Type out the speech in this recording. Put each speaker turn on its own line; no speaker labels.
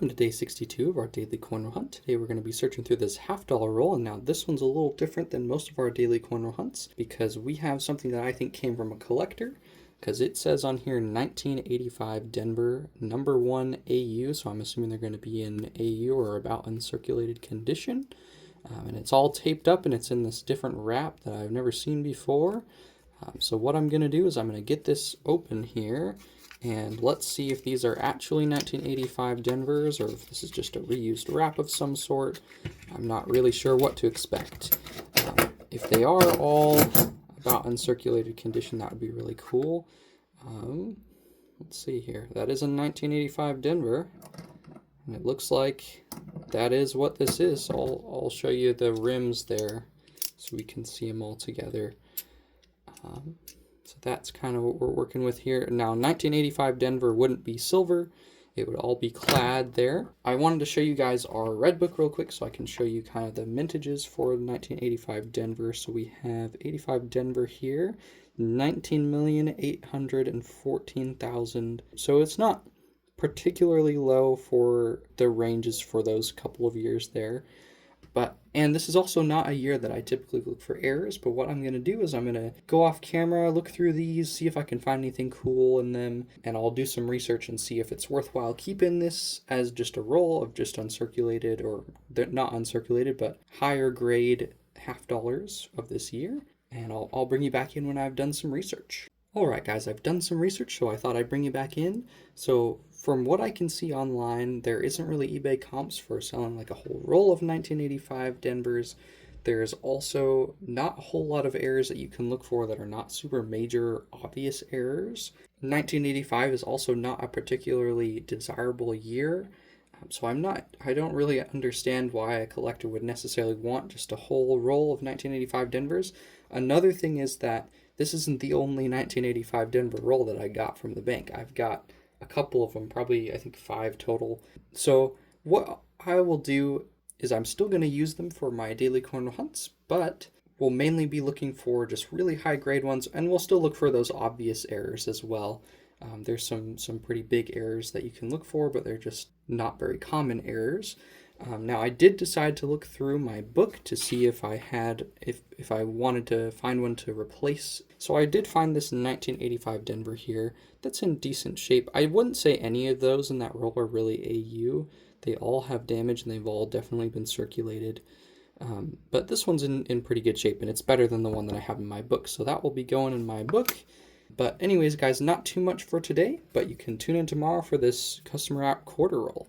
Welcome to day 62 of our daily coin roll hunt. Today we're going to be searching through this $half roll, and now this one's a little different than most of our daily coin roll hunts because we have something that I think came from a collector, because it says on here 1985 Denver number 1 AU, so I'm assuming they're going to be in AU or about uncirculated condition. And it's all taped up and it's in this different wrap that I've never seen before. So what I'm going to do is I'm going to get this open here. And let's see if these are actually 1985 Denvers or if this is just a reused wrap of some sort. I'm not really sure what to expect. If they are all about uncirculated condition, that would be really cool. Let's see here. That is a 1985 Denver. And it looks like that is what this is. So I'll show you the rims there so we can see them all together. So that's kind of what we're working with here. Now, 1985 Denver wouldn't be silver. It would all be clad there. I wanted to show you guys our red book real quick so I can show you kind of the mintages for 1985 Denver. So we have 85 Denver here, 19,814,000. So it's not particularly low for the ranges for those couple of years there. And this is also not a year that I typically look for errors, but what I'm going to do is I'm going to go off camera, look through these, see if I can find anything cool in them, and I'll do some research and see if it's worthwhile keeping this as just a roll of just uncirculated, or they're not uncirculated, but higher grade $half of this year, and I'll bring you back in when I've done some research. Alright guys, I've done some research, so I thought I'd bring you back in. So from what I can see online, there isn't really eBay comps for selling like a whole roll of 1985 Denvers. There's also not a whole lot of errors that you can look for that are not super major obvious errors. 1985 is also not a particularly desirable year. So I don't really understand why a collector would necessarily want just a whole roll of 1985 Denvers. Another thing is that this isn't the only 1985 Denver roll that I got from the bank. I've got a couple of them, probably I think 5 total. So what I will do is I'm still going to use them for my daily coin roll hunts, but we'll mainly be looking for just really high grade ones, and we'll still look for those obvious errors as well. There's some pretty big errors that you can look for, but they're just not very common errors. Now I did decide to look through my book to see if I wanted to find one to replace. So I did find this 1985 Denver here that's in decent shape. I wouldn't say any of those in that roll are really AU. They all have damage and they've all definitely been circulated. But this one's in pretty good shape, and it's better than the one that I have in my book. So that will be going in my book. But anyways, guys, not too much for today, but you can tune in tomorrow for this customer app quarter roll.